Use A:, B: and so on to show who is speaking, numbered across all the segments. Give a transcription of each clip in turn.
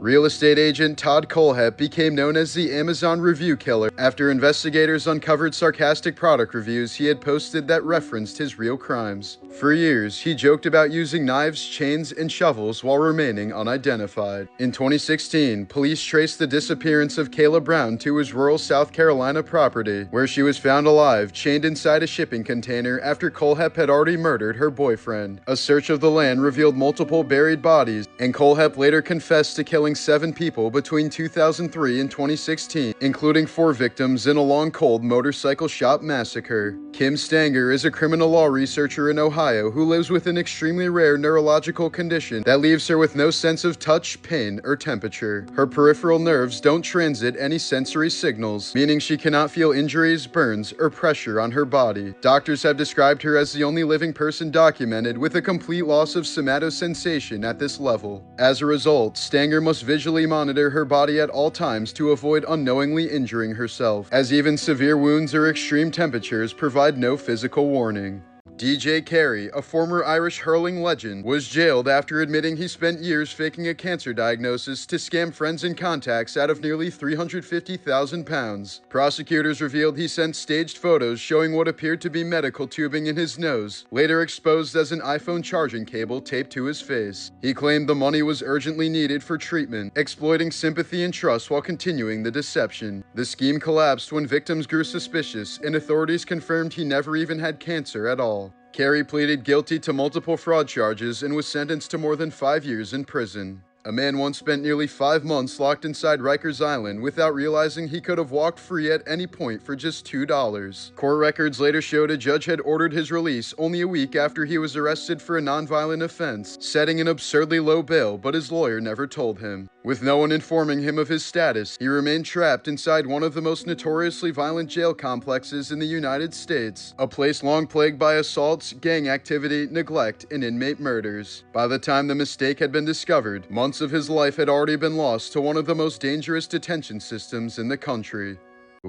A: Real estate agent Todd Kohlhepp became known as the Amazon Review Killer after investigators uncovered sarcastic product reviews he had posted that referenced his real crimes. For years, he joked about using knives, chains, and shovels while remaining unidentified. In 2016, police traced the disappearance of Kayla Brown to his rural South Carolina property, where she was found alive, chained inside a shipping container after Kohlhepp had already murdered her boyfriend. A search of the land revealed multiple buried bodies, and Kohlhepp later confessed to killing 7 people between 2003 and 2016, including 4 victims in a long cold motorcycle shop massacre. Kim Stanger is a criminal law researcher in Ohio who lives with an extremely rare neurological condition that leaves her with no sense of touch, pain, or temperature. Her peripheral nerves don't transmit any sensory signals, meaning she cannot feel injuries, burns, or pressure on her body. Doctors have described her as the only living person documented with a complete loss of somatosensation at this level. As a result, Stanger must visually monitor her body at all times to avoid unknowingly injuring herself, as even severe wounds or extreme temperatures provide no physical warning. DJ Carey, a former Irish hurling legend, was jailed after admitting he spent years faking a cancer diagnosis to scam friends and contacts out of nearly £350,000. Prosecutors revealed he sent staged photos showing what appeared to be medical tubing in his nose, later exposed as an iPhone charging cable taped to his face. He claimed the money was urgently needed for treatment, exploiting sympathy and trust while continuing the deception. The scheme collapsed when victims grew suspicious, and authorities confirmed he never even had cancer at all. Carey pleaded guilty to multiple fraud charges and was sentenced to more than 5 years in prison. A man once spent nearly 5 months locked inside Rikers Island without realizing he could have walked free at any point for just $2. Court records later showed a judge had ordered his release only a week after he was arrested for a nonviolent offense, setting an absurdly low bail, but his lawyer never told him. With no one informing him of his status, he remained trapped inside one of the most notoriously violent jail complexes in the United States, a place long plagued by assaults, gang activity, neglect, and inmate murders. By the time the mistake had been discovered, months of his life had already been lost to one of the most dangerous detention systems in the country.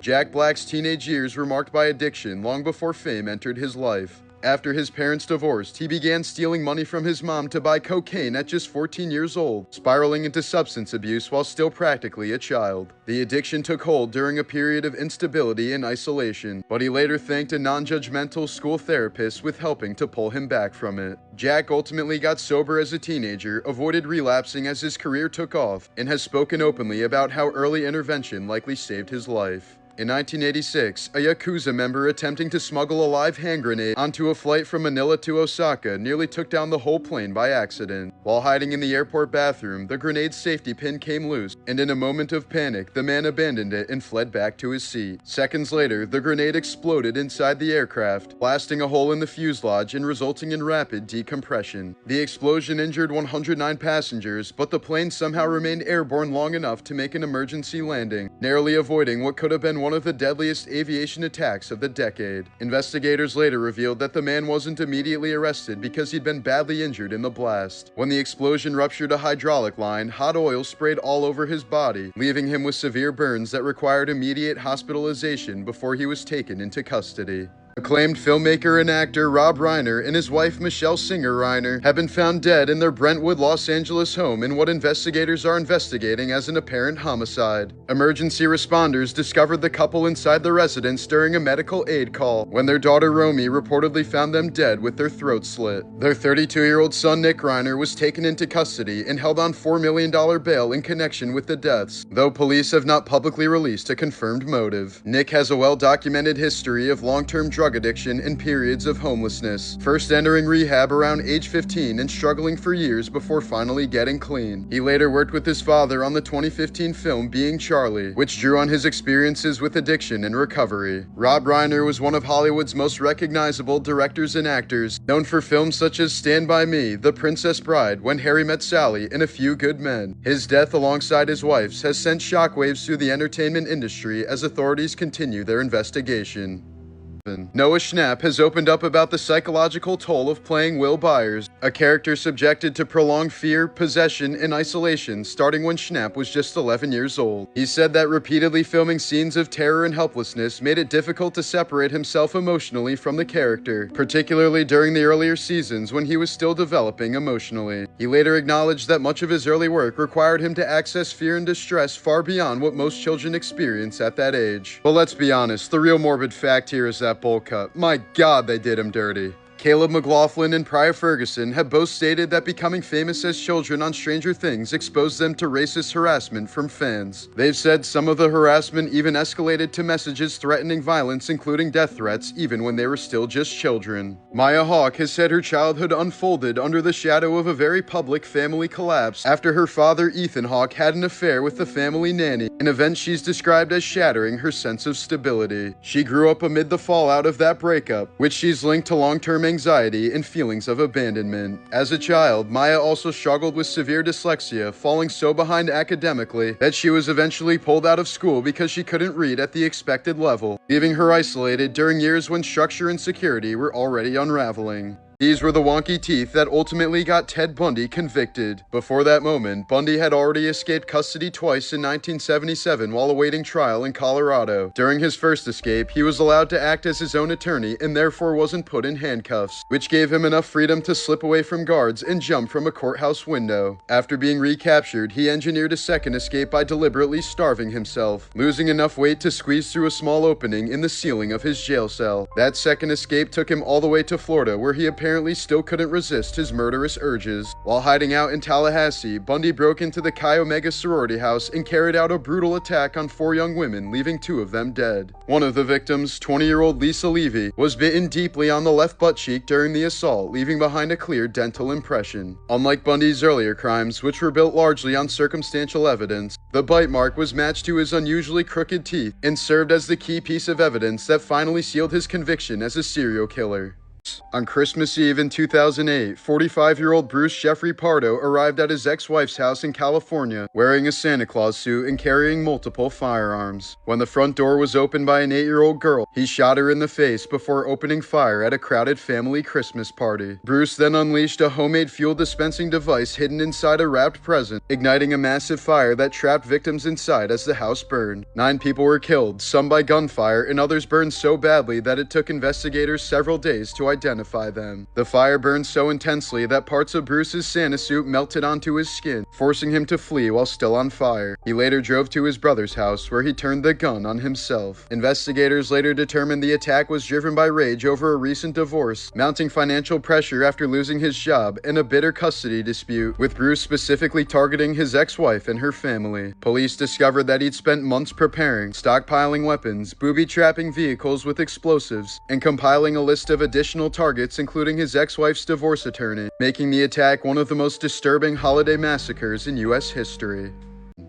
A: Jack Black's teenage years were marked by addiction long before fame entered his life. After his parents divorced, he began stealing money from his mom to buy cocaine at just 14 years old, spiraling into substance abuse while still practically a child. The addiction took hold during a period of instability and isolation, but he later thanked a non-judgmental school therapist with helping to pull him back from it. Jack ultimately got sober as a teenager, avoided relapsing as his career took off, and has spoken openly about how early intervention likely saved his life. In 1986, a Yakuza member attempting to smuggle a live hand grenade onto a flight from Manila to Osaka nearly took down the whole plane by accident. While hiding in the airport bathroom, the grenade's safety pin came loose, and in a moment of panic, the man abandoned it and fled back to his seat. Seconds later, the grenade exploded inside the aircraft, blasting a hole in the fuselage and resulting in rapid decompression. The explosion injured 109 passengers, but the plane somehow remained airborne long enough to make an emergency landing, narrowly avoiding what could have been one of the deadliest aviation attacks of the decade. Investigators later revealed that the man wasn't immediately arrested because he'd been badly injured in the blast. When the explosion ruptured a hydraulic line, hot oil sprayed all over his body, leaving him with severe burns that required immediate hospitalization before he was taken into custody. Acclaimed filmmaker and actor Rob Reiner and his wife Michelle Singer Reiner have been found dead in their Brentwood, Los Angeles home in what investigators are investigating as an apparent homicide. Emergency responders discovered the couple inside the residence during a medical aid call when their daughter Romy reportedly found them dead with their throats slit. Their 32-year-old son Nick Reiner was taken into custody and held on $4 million bail in connection with the deaths, though police have not publicly released a confirmed motive. Nick has a well-documented history of long-term drug addiction and periods of homelessness, first entering rehab around age 15 and struggling for years before finally getting clean. He later worked with his father on the 2015 film Being Charlie, which drew on his experiences with addiction and recovery. Rob Reiner was one of Hollywood's most recognizable directors and actors, known for films such as Stand By Me, The Princess Bride, When Harry Met Sally, and A Few Good Men. His death alongside his wife's has sent shockwaves through the entertainment industry as authorities continue their investigation. Noah Schnapp has opened up about the psychological toll of playing Will Byers, a character subjected to prolonged fear, possession, and isolation starting when Schnapp was just 11 years old. He said that repeatedly filming scenes of terror and helplessness made it difficult to separate himself emotionally from the character, particularly during the earlier seasons when he was still developing emotionally. He later acknowledged that much of his early work required him to access fear and distress far beyond what most children experience at that age. But let's be honest, the real morbid fact here is that bowl cut. My God, they did him dirty. Caleb McLaughlin and Pryor Ferguson have both stated that becoming famous as children on Stranger Things exposed them to racist harassment from fans. They've said some of the harassment even escalated to messages threatening violence, including death threats, even when they were still just children. Maya Hawke has said her childhood unfolded under the shadow of a very public family collapse after her father, Ethan Hawke, had an affair with the family nanny, an event she's described as shattering her sense of stability. She grew up amid the fallout of that breakup, which she's linked to long-term anxiety and feelings of abandonment. As a child, Maya also struggled with severe dyslexia, falling so behind academically that she was eventually pulled out of school because she couldn't read at the expected level, leaving her isolated during years when structure and security were already unraveling. These were the wonky teeth that ultimately got Ted Bundy convicted. Before that moment, Bundy had already escaped custody twice in 1977 while awaiting trial in Colorado. During his first escape, he was allowed to act as his own attorney and therefore wasn't put in handcuffs, which gave him enough freedom to slip away from guards and jump from a courthouse window. After being recaptured, he engineered a second escape by deliberately starving himself, losing enough weight to squeeze through a small opening in the ceiling of his jail cell. That second escape took him all the way to Florida, where he apparently still couldn't resist his murderous urges. While hiding out in Tallahassee, Bundy broke into the Chi Omega sorority house and carried out a brutal attack on 4 young women, leaving 2 of them dead. One of the victims, 20-year-old Lisa Levy, was bitten deeply on the left butt cheek during the assault, leaving behind a clear dental impression. Unlike Bundy's earlier crimes, which were built largely on circumstantial evidence, the bite mark was matched to his unusually crooked teeth and served as the key piece of evidence that finally sealed his conviction as a serial killer. On Christmas Eve in 2008, 45-year-old Bruce Jeffrey Pardo arrived at his ex-wife's house in California wearing a Santa Claus suit and carrying multiple firearms. When the front door was opened by an 8-year-old girl, he shot her in the face before opening fire at a crowded family Christmas party. Bruce then unleashed a homemade fuel dispensing device hidden inside a wrapped present, igniting a massive fire that trapped victims inside as the house burned. 9 people were killed, some by gunfire, and others burned so badly that it took investigators several days to identify them. The fire burned so intensely that parts of Bruce's Santa suit melted onto his skin, forcing him to flee while still on fire. He later drove to his brother's house, where he turned the gun on himself. Investigators later determined the attack was driven by rage over a recent divorce, mounting financial pressure after losing his job, and a bitter custody dispute, with Bruce specifically targeting his ex-wife and her family. Police discovered that he'd spent months preparing, stockpiling weapons, booby-trapping vehicles with explosives, and compiling a list of additional targets, including his ex-wife's divorce attorney, making the attack one of the most disturbing holiday massacres in U.S. history.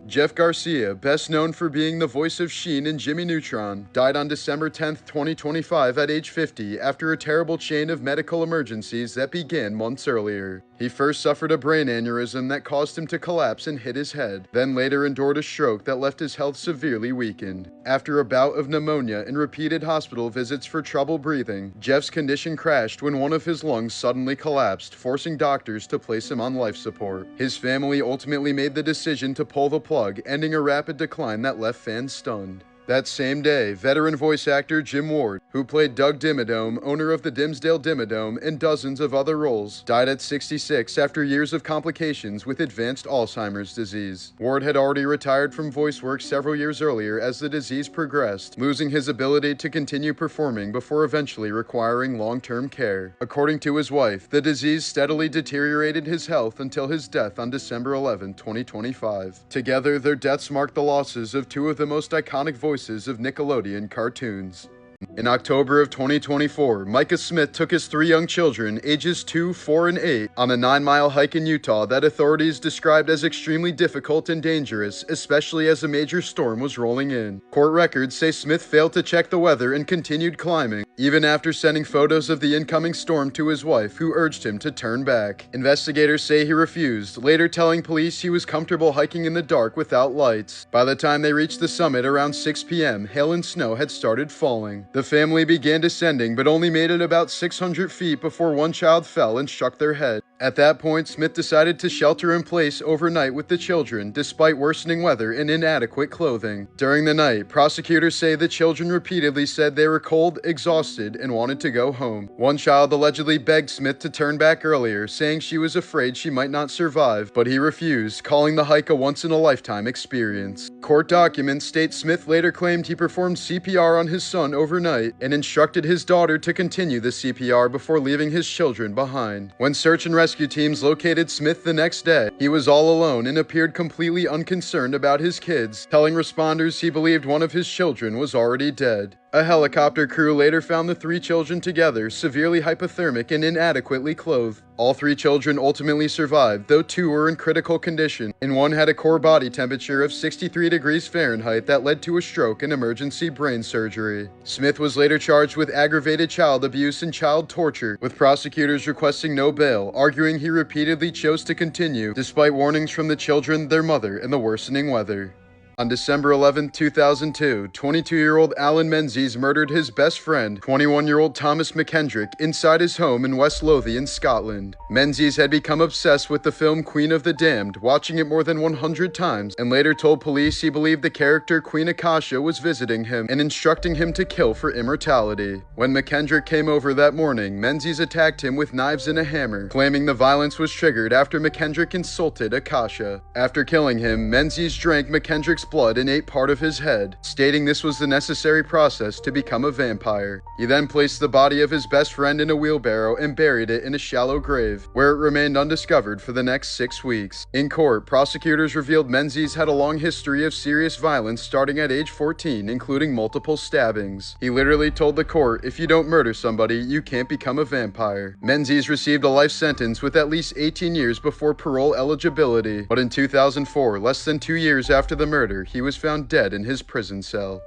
A: Jeff Garcia, best known for being the voice of Sheen in Jimmy Neutron, died on December 10, 2025 at age 50 after a terrible chain of medical emergencies that began months earlier. He first suffered a brain aneurysm that caused him to collapse and hit his head, then later endured a stroke that left his health severely weakened. After a bout of pneumonia and repeated hospital visits for trouble breathing, Jeff's condition crashed when one of his lungs suddenly collapsed, forcing doctors to place him on life support. His family ultimately made the decision to pull the plug, ending a rapid decline that left fans stunned. That same day, veteran voice actor Jim Ward, who played Doug Dimmadome, owner of the Dimsdale Dimmadome, and dozens of other roles, died at 66 after years of complications with advanced Alzheimer's disease. Ward had already retired from voice work several years earlier as the disease progressed, losing his ability to continue performing before eventually requiring long-term care. According to his wife, the disease steadily deteriorated his health until his death on December 11, 2025. Together, their deaths marked the losses of 2 of the most iconic voices of Nickelodeon cartoons. In October of 2024, Micah Smith took his 3 young children, ages 2, 4, and 8, on a 9-mile hike in Utah that authorities described as extremely difficult and dangerous, especially as a major storm was rolling in. Court records say Smith failed to check the weather and continued climbing, even after sending photos of the incoming storm to his wife, who urged him to turn back. Investigators say he refused, later telling police he was comfortable hiking in the dark without lights. By the time they reached the summit around 6 p.m., hail and snow had started falling. The family began descending, but only made it about 600 feet before one child fell and struck their head. At that point, Smith decided to shelter in place overnight with the children, despite worsening weather and inadequate clothing. During the night, prosecutors say the children repeatedly said they were cold, exhausted, and wanted to go home. One child allegedly begged Smith to turn back earlier, saying she was afraid she might not survive, but he refused, calling the hike a once-in-a-lifetime experience. Court documents state Smith later claimed he performed CPR on his son overnight and instructed his daughter to continue the CPR before leaving his children behind. When search and rescue teams located Smith the next day, he was all alone and appeared completely unconcerned about his kids, telling responders he believed one of his children was already dead. A helicopter crew later found the 3 children together, severely hypothermic and inadequately clothed. All 3 children ultimately survived, though 2 were in critical condition, and one had a core body temperature of 63 degrees Fahrenheit that led to a stroke and emergency brain surgery. Smith was later charged with aggravated child abuse and child torture, with prosecutors requesting no bail, arguing he repeatedly chose to continue, despite warnings from the children, their mother, and the worsening weather. On December 11, 2002, 22-year-old Alan Menzies murdered his best friend, 21-year-old Thomas McKendrick, inside his home in West Lothian, Scotland. Menzies had become obsessed with the film Queen of the Damned, watching it more than 100 times, and later told police he believed the character Queen Akasha was visiting him and instructing him to kill for immortality. When McKendrick came over that morning, Menzies attacked him with knives and a hammer, claiming the violence was triggered after McKendrick insulted Akasha. After killing him, Menzies drank McKendrick's blood and ate part of his head, stating this was the necessary process to become a vampire. He then placed the body of his best friend in a wheelbarrow and buried it in a shallow grave, where it remained undiscovered for the next 6 weeks. In court, prosecutors revealed Menzies had a long history of serious violence starting at age 14, including multiple stabbings. He literally told the court, "If you don't murder somebody, you can't become a vampire." Menzies received a life sentence with at least 18 years before parole eligibility, but in 2004, less than 2 years after the murder, he was found dead in his prison cell.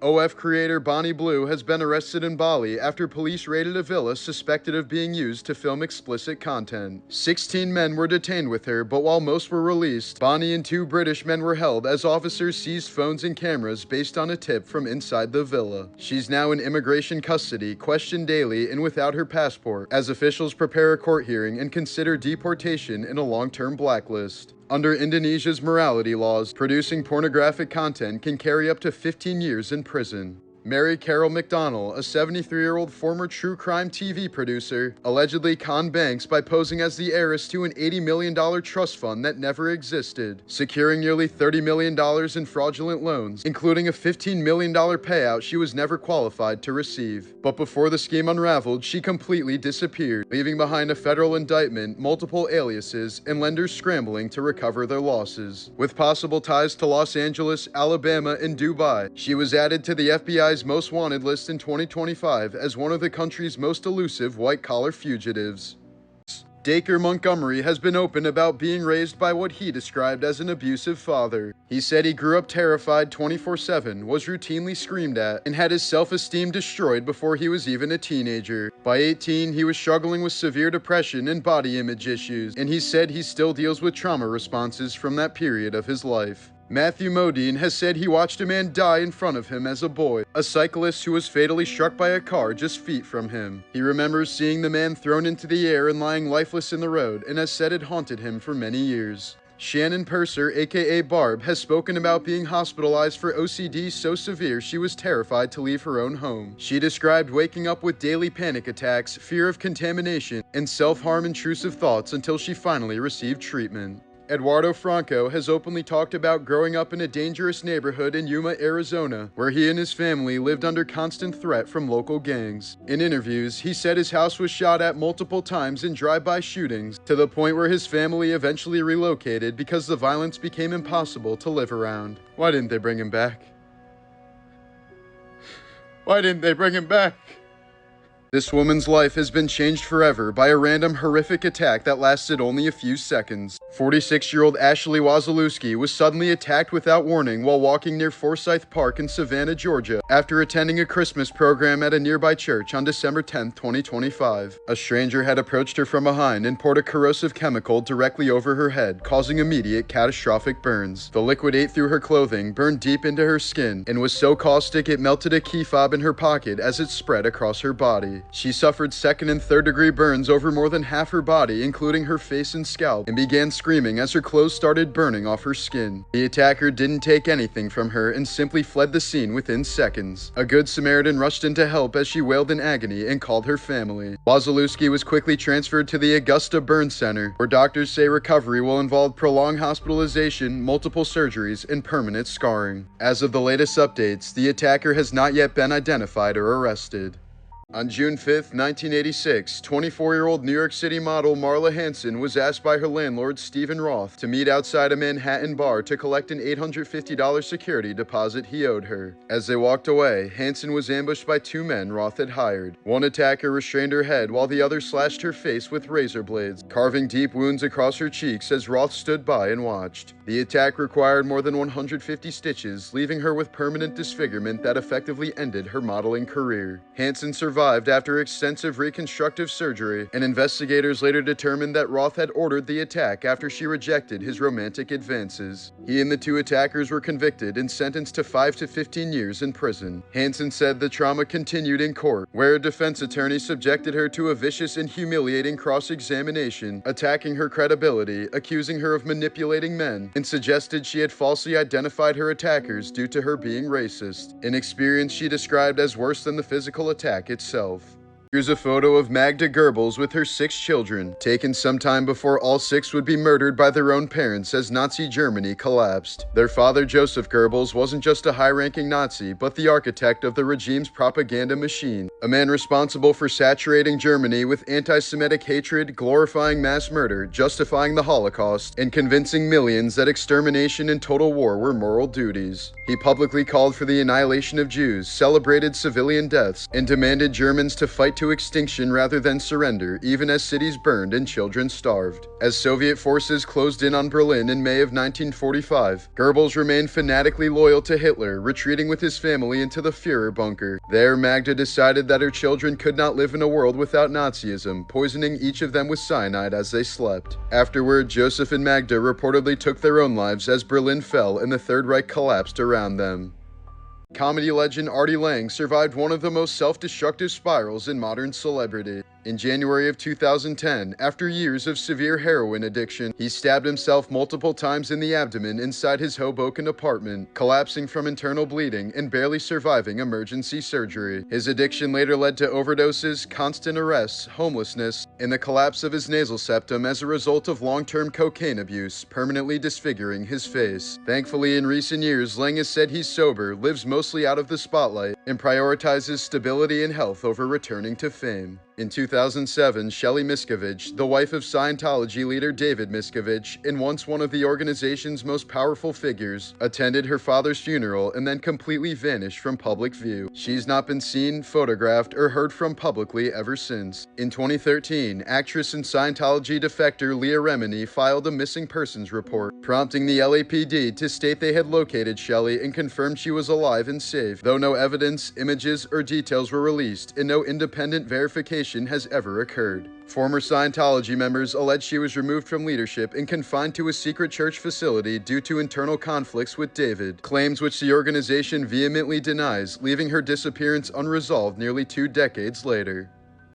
A: OF creator Bonnie Blue has been arrested in Bali after police raided a villa suspected of being used to film explicit content. 16 men were detained with her, but while most were released, Bonnie and 2 British men were held as officers seized phones and cameras based on a tip from inside the villa. She's now in immigration custody, questioned daily and without her passport, as officials prepare a court hearing and consider deportation in a long-term blacklist. Under Indonesia's morality laws, producing pornographic content can carry up to 15 years in prison. Mary Carol McDonnell, a 73-year-old former true crime TV producer, allegedly conned banks by posing as the heiress to an $80 million trust fund that never existed, securing nearly $30 million in fraudulent loans, including a $15 million payout she was never qualified to receive. But before the scheme unraveled, she completely disappeared, leaving behind a federal indictment, multiple aliases, and lenders scrambling to recover their losses. With possible ties to Los Angeles, Alabama, and Dubai, she was added to the FBI's most wanted list in 2025 as one of the country's most elusive white-collar fugitives. Dacre Montgomery has been open about being raised by what he described as an abusive father. He said he grew up terrified 24/7, was routinely screamed at, and had his self-esteem destroyed before he was even a teenager. By 18, he was struggling with severe depression and body image issues, and he said he still deals with trauma responses from that period of his life. Matthew Modine has said he watched a man die in front of him as a boy, a cyclist who was fatally struck by a car just feet from him. He remembers seeing the man thrown into the air and lying lifeless in the road, and has said it haunted him for many years. Shannon Purser, aka Barb, has spoken about being hospitalized for OCD so severe she was terrified to leave her own home. She described waking up with daily panic attacks, fear of contamination, and self-harm intrusive thoughts until she finally received treatment. Eduardo Franco has openly talked about growing up in a dangerous neighborhood in Yuma, Arizona, where he and his family lived under constant threat from local gangs. In interviews, he said his house was shot at multiple times in drive-by shootings, to the point where his family eventually relocated because the violence became impossible to live around. Why didn't they bring him back? Why didn't they bring him back? This woman's life has been changed forever by a random horrific attack that lasted only a few seconds. 46-year-old Ashley Wazalewski was suddenly attacked without warning while walking near Forsyth Park in Savannah, Georgia, after attending a Christmas program at a nearby church on December 10, 2025. A stranger had approached her from behind and poured a corrosive chemical directly over her head, causing immediate catastrophic burns. The liquid ate through her clothing, burned deep into her skin, and was so caustic it melted a key fob in her pocket as it spread across her body. She suffered second and third degree burns over more than half her body, including her face and scalp, and began screaming as her clothes started burning off her skin. The attacker didn't take anything from her and simply fled the scene within seconds. A good Samaritan rushed in to help as she wailed in agony and called her family. Wazalewski was quickly transferred to the Augusta Burn Center, where doctors say recovery will involve prolonged hospitalization, multiple surgeries, and permanent scarring. As of the latest updates, the attacker has not yet been identified or arrested. On June 5, 1986, 24-year-old New York City model Marla Hanson was asked by her landlord, Stephen Roth, to meet outside a Manhattan bar to collect an $850 security deposit he owed her. As they walked away, Hanson was ambushed by two men Roth had hired. One attacker restrained her head while the other slashed her face with razor blades, carving deep wounds across her cheeks as Roth stood by and watched. The attack required more than 150 stitches, leaving her with permanent disfigurement that effectively ended her modeling career. Hanson survived after extensive reconstructive surgery, and investigators later determined that Roth had ordered the attack after she rejected his romantic advances. He and the two attackers were convicted and sentenced to 5 to 15 years in prison. Hanson said the trauma continued in court, where a defense attorney subjected her to a vicious and humiliating cross-examination, attacking her credibility, accusing her of manipulating men, and suggested she had falsely identified her attackers due to her being racist, an experience she described as worse than the physical attack itself. Here's a photo of Magda Goebbels with her 6 children, taken sometime before all 6 would be murdered by their own parents as Nazi Germany collapsed. Their father, Joseph Goebbels, wasn't just a high-ranking Nazi, but the architect of the regime's propaganda machine, a man responsible for saturating Germany with anti-Semitic hatred, glorifying mass murder, justifying the Holocaust, and convincing millions that extermination and total war were moral duties. He publicly called for the annihilation of Jews, celebrated civilian deaths, and demanded Germans to fight to extinction rather than surrender, even as cities burned and children starved. As Soviet forces closed in on Berlin in May of 1945, Goebbels remained fanatically loyal to Hitler, retreating with his family into the Führer bunker. There, Magda decided that her children could not live in a world without Nazism, poisoning each of them with cyanide as they slept. Afterward, Joseph and Magda reportedly took their own lives as Berlin fell and the Third Reich collapsed around them. Comedy legend Artie Lange survived one of the most self-destructive spirals in modern celebrity. In January of 2010, after years of severe heroin addiction, he stabbed himself multiple times in the abdomen inside his Hoboken apartment, collapsing from internal bleeding and barely surviving emergency surgery. His addiction later led to overdoses, constant arrests, homelessness, and the collapse of his nasal septum as a result of long-term cocaine abuse, permanently disfiguring his face. Thankfully, in recent years, Lange has said he's sober, lives mostly out of the spotlight, and prioritizes stability and health over returning to fame. In 2007, Shelley Miscavige, the wife of Scientology leader David Miscavige, and once one of the organization's most powerful figures, attended her father's funeral and then completely vanished from public view. She's not been seen, photographed, or heard from publicly ever since. In 2013, actress and Scientology defector Leah Remini filed a missing persons report, prompting the LAPD to state they had located Shelley and confirmed she was alive and safe, though no evidence, images, or details were released, and no independent verification has ever occurred. Former Scientology members allege she was removed from leadership and confined to a secret church facility due to internal conflicts with David, claims which the organization vehemently denies, leaving her disappearance unresolved nearly 2 decades later.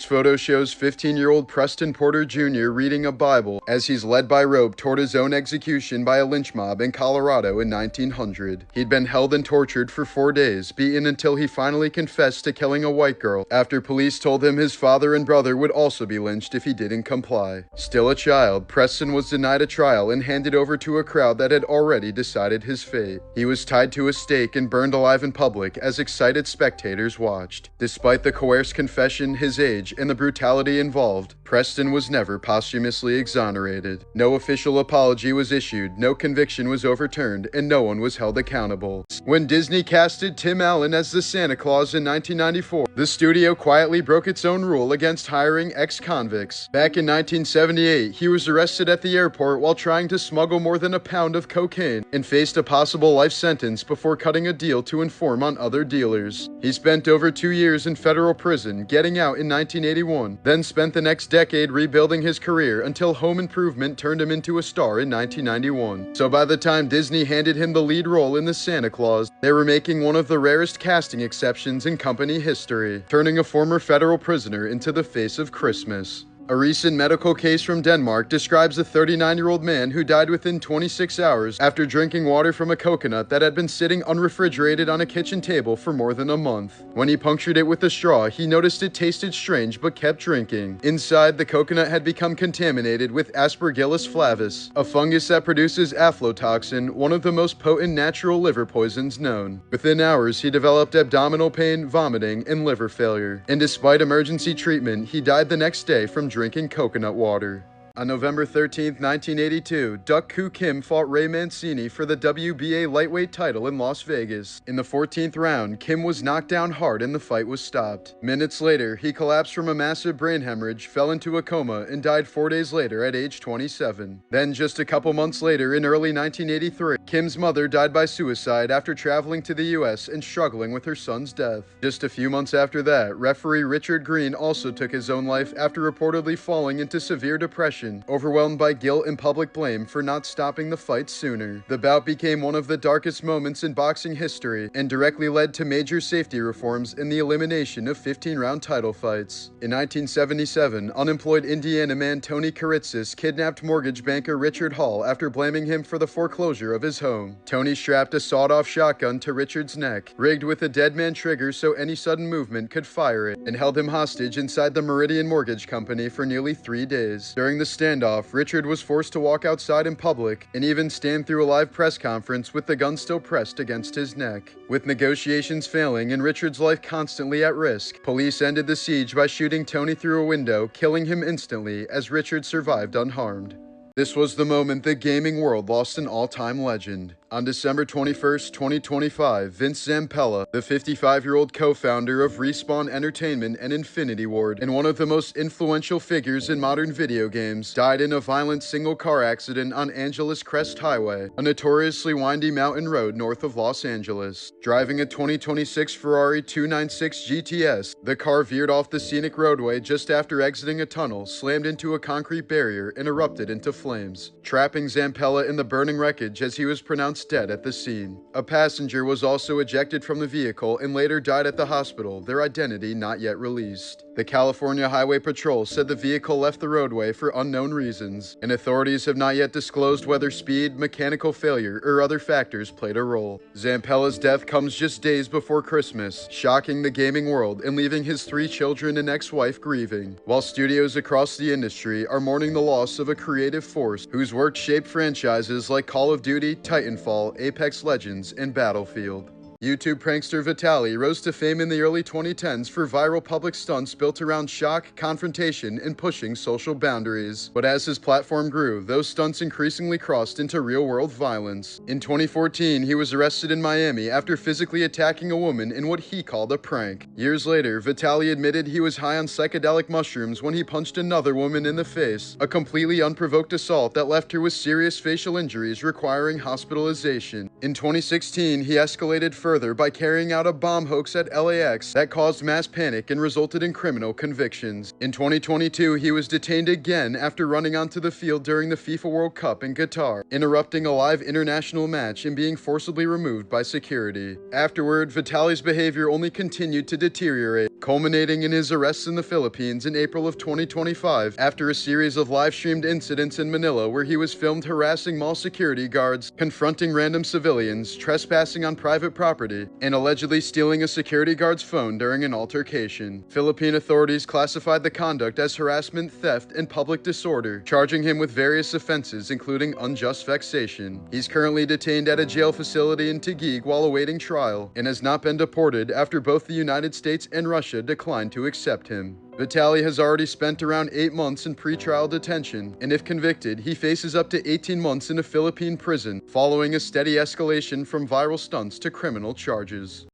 A: This photo shows 15-year-old Preston Porter Jr. reading a Bible as he's led by rope toward his own execution by a lynch mob in Colorado in 1900. He'd been held and tortured for 4 days, beaten until he finally confessed to killing a white girl after police told him his father and brother would also be lynched if he didn't comply. Still a child, Preston was denied a trial and handed over to a crowd that had already decided his fate. He was tied to a stake and burned alive in public as excited spectators watched. Despite the coerced confession, his age, and the brutality involved, Preston was never posthumously exonerated. No official apology was issued, no conviction was overturned, and no one was held accountable. When Disney casted Tim Allen as the Santa Claus in 1994, the studio quietly broke its own rule against hiring ex-convicts. Back in 1978, he was arrested at the airport while trying to smuggle more than a pound of cocaine and faced a possible life sentence before cutting a deal to inform on other dealers. He spent over 2 years in federal prison, getting out in 1981, then spent the next decade rebuilding his career until Home Improvement turned him into a star in 1991. So by the time Disney handed him the lead role in The Santa Claus, they were making one of the rarest casting exceptions in company history, turning a former federal prisoner into the face of Christmas. A recent medical case from Denmark describes a 39-year-old man who died within 26 hours after drinking water from a coconut that had been sitting unrefrigerated on a kitchen table for more than a month. When he punctured it with a straw, he noticed it tasted strange but kept drinking. Inside, the coconut had become contaminated with Aspergillus flavus, a fungus that produces aflatoxin, one of the most potent natural liver poisons known. Within hours, he developed abdominal pain, vomiting, and liver failure. And despite emergency treatment, he died the next day from drinking coconut water. On November 13, 1982, Duck Koo Kim fought Ray Mancini for the WBA lightweight title in Las Vegas. In the 14th round, Kim was knocked down hard and the fight was stopped. Minutes later, he collapsed from a massive brain hemorrhage, fell into a coma, and died 4 days later at age 27. Then, just a couple months later, in early 1983, Kim's mother died by suicide after traveling to the US and struggling with her son's death. Just a few months after that, referee Richard Green also took his own life after reportedly falling into severe depression, overwhelmed by guilt and public blame for not stopping the fight sooner. The bout became one of the darkest moments in boxing history and directly led to major safety reforms and the elimination of 15-round title fights. In 1977, unemployed Indiana man Tony Karitzis kidnapped mortgage banker Richard Hall after blaming him for the foreclosure of his home. Tony strapped a sawed-off shotgun to Richard's neck, rigged with a dead man trigger so any sudden movement could fire it, and held him hostage inside the Meridian Mortgage Company for nearly 3 days. During the standoff, Richard was forced to walk outside in public and even stand through a live press conference with the gun still pressed against his neck. With negotiations failing and Richard's life constantly at risk, police ended the siege by shooting Tony through a window, killing him instantly as Richard survived unharmed. This was the moment the gaming world lost an all-time legend. On December 21, 2025, Vince Zampella, the 55-year-old co-founder of Respawn Entertainment and Infinity Ward, and one of the most influential figures in modern video games, died in a violent single-car accident on Angeles Crest Highway, a notoriously windy mountain road north of Los Angeles. Driving a 2026 Ferrari 296 GTS, the car veered off the scenic roadway just after exiting a tunnel, slammed into a concrete barrier, and erupted into flames, trapping Zampella in the burning wreckage as he was pronounced dead at the scene. A passenger was also ejected from the vehicle and later died at the hospital, their identity not yet released. The California Highway Patrol said the vehicle left the roadway for unknown reasons, and authorities have not yet disclosed whether speed, mechanical failure, or other factors played a role. Zampella's death comes just days before Christmas, shocking the gaming world and leaving his 3 children and ex-wife grieving, while studios across the industry are mourning the loss of a creative force whose work shaped franchises like Call of Duty, Titanfall, Apex Legends, and Battlefield. YouTube prankster Vitaly rose to fame in the early 2010s for viral public stunts built around shock, confrontation, and pushing social boundaries. But as his platform grew, those stunts increasingly crossed into real-world violence. In 2014, he was arrested in Miami after physically attacking a woman in what he called a prank. Years later, Vitaly admitted he was high on psychedelic mushrooms when he punched another woman in the face, a completely unprovoked assault that left her with serious facial injuries requiring hospitalization. In 2016, he escalated further by carrying out a bomb hoax at LAX that caused mass panic and resulted in criminal convictions. In 2022, he was detained again after running onto the field during the FIFA World Cup in Qatar, interrupting a live international match and being forcibly removed by security. Afterward, Vitaly's behavior only continued to deteriorate, culminating in his arrest in the Philippines in April of 2025 after a series of live-streamed incidents in Manila where he was filmed harassing mall security guards, confronting random civilians, trespassing on private property, and allegedly stealing a security guard's phone during an altercation. Philippine authorities classified the conduct as harassment, theft, and public disorder, charging him with various offenses including unjust vexation. He's currently detained at a jail facility in Taguig while awaiting trial, and has not been deported after both the United States and Russia declined to accept him. Vitali has already spent around 8 months in pretrial detention, and if convicted, he faces up to 18 months in a Philippine prison, following a steady escalation from viral stunts to criminal charges.